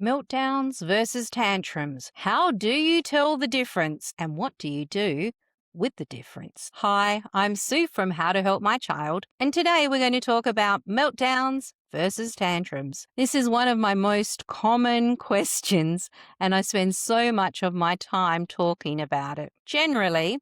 Meltdowns versus tantrums. How do you tell the difference and what do you do with the difference? Hi, I'm Sue from How to Help My Child, and today we're going to talk about meltdowns versus tantrums. This is one of my most common questions, and I spend so much of my time talking about it. Generally,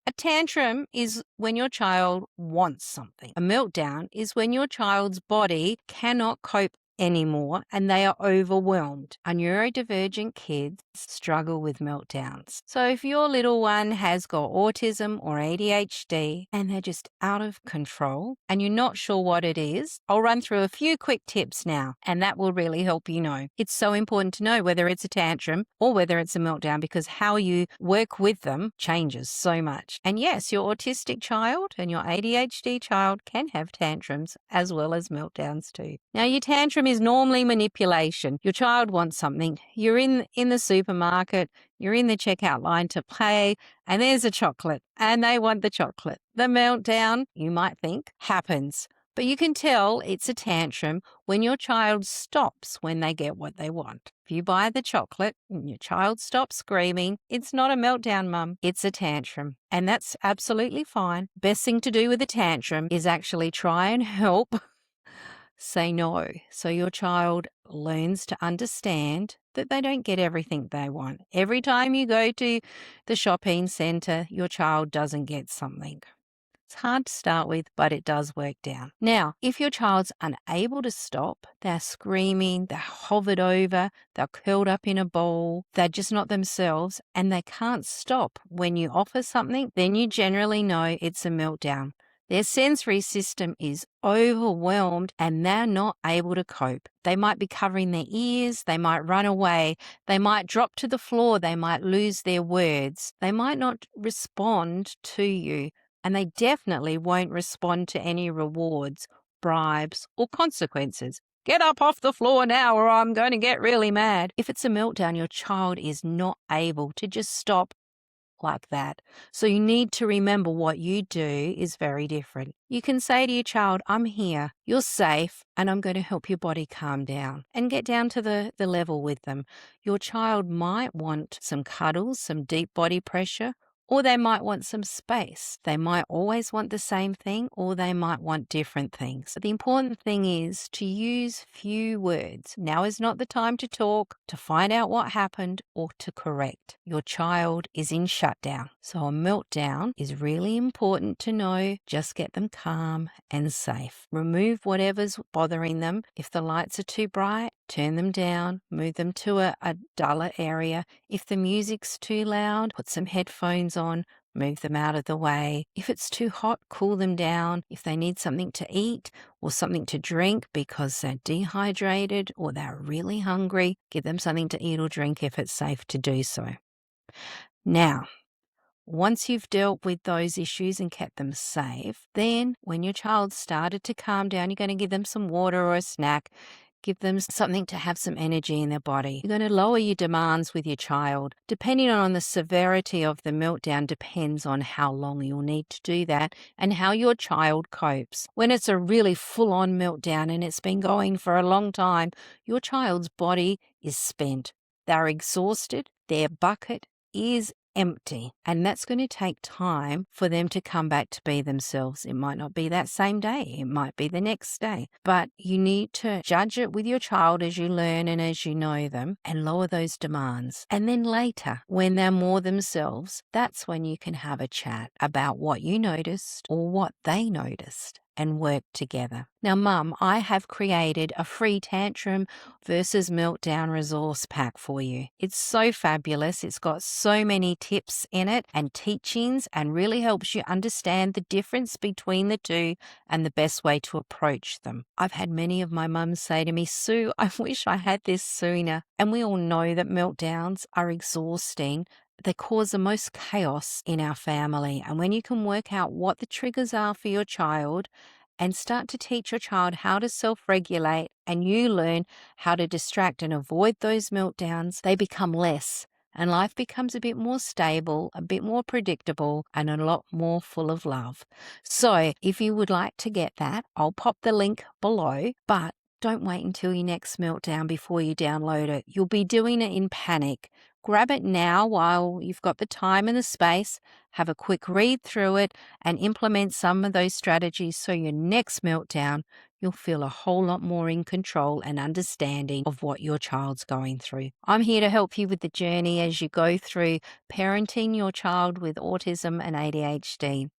a tantrum is when your child wants something. A meltdown is when your child's body cannot cope anymore and they are overwhelmed. Our neurodivergent kids struggle with meltdowns. So if your little one has got autism or ADHD and they're just out of control and you're not sure what it is, I'll run through a few quick tips now, and that will really help you know. It's so important to know whether it's a tantrum or whether it's a meltdown, because how you work with them changes so much. And yes, your autistic child and your ADHD child can have tantrums as well as meltdowns too. Now, your tantrum is normally manipulation. Your child wants something. You're in the supermarket, you're in the checkout line to pay, and there's a chocolate, and they want the chocolate. The meltdown, you might think, happens. But you can tell it's a tantrum when your child stops when they get what they want. If you buy the chocolate and your child stops screaming, it's not a meltdown, Mum. It's a tantrum. And that's absolutely fine. Best thing to do with a tantrum is actually try and help say no, so your child learns to understand that they don't get everything they want. Every time you go to the shopping centre, your child doesn't get something. It's hard to start with, but it does work down. Now, if your child's unable to stop, they're screaming, they're hovered over, they're curled up in a ball, they're just not themselves, and they can't stop when you offer something, then you generally know it's a meltdown. Their sensory system is overwhelmed and they're not able to cope. They might be covering their ears, they might run away, they might drop to the floor, they might lose their words, they might not respond to you, and they definitely won't respond to any rewards, bribes, or consequences. Get up off the floor now or I'm going to get really mad. If it's a meltdown, your child is not able to just stop like that. So you need to remember what you do is very different. You can say to your child, I'm here, you're safe, and I'm going to help your body calm down and get down to the level with them. Your child might want some cuddles, some deep body pressure, or they might want some space. They might always want the same thing, or they might want different things. The important thing is to use few words. Now is not the time to talk, to find out what happened, or to correct. Your child is in shutdown. So a meltdown is really important to know. Just get them calm and safe. Remove whatever's bothering them. If the lights are too bright, turn them down, move them to a duller area. If the music's too loud, put some headphones on, move them out of the way. If it's too hot, cool them down. If they need something to eat or something to drink because they're dehydrated or they're really hungry, give them something to eat or drink if it's safe to do so. Now, once you've dealt with those issues and kept them safe, then when your child started to calm down, you're going to give them some water or a snack. Give them something to have some energy in their body. You're going to lower your demands with your child. Depending on the severity of the meltdown depends on how long you'll need to do that and how your child copes. When it's a really full-on meltdown and it's been going for a long time, your child's body is spent. They're exhausted. Their bucket is empty, and that's going to take time for them to come back to be themselves. It might not be that same day, it might be the next day, but you need to judge it with your child as you learn and as you know them and lower those demands. And then later, when they're more themselves, that's when you can have a chat about what you noticed or what they noticed and work together. Now, Mum, I have created a free tantrum versus meltdown resource pack for you. It's so fabulous. It's got so many tips in it and teachings and really helps you understand the difference between the two and the best way to approach them. I've had many of my mums say to me, Sue, I wish I had this sooner. And we all know that meltdowns are exhausting. They cause the most chaos in our family. And when you can work out what the triggers are for your child and start to teach your child how to self-regulate and you learn how to distract and avoid those meltdowns, they become less. And life becomes a bit more stable, a bit more predictable, and a lot more full of love. So if you would like to get that, I'll pop the link below. But Don't wait until your next meltdown before you download it. You'll be doing it in panic. Grab it now while you've got the time and the space. Have a quick read through it and implement some of those strategies so your next meltdown, you'll feel a whole lot more in control and understanding of what your child's going through. I'm here to help you with the journey as you go through parenting your child with autism and ADHD.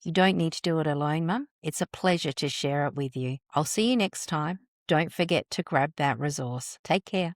You don't need to do it alone, Mum. It's a pleasure to share it with you. I'll see you next time. Don't forget to grab that resource. Take care.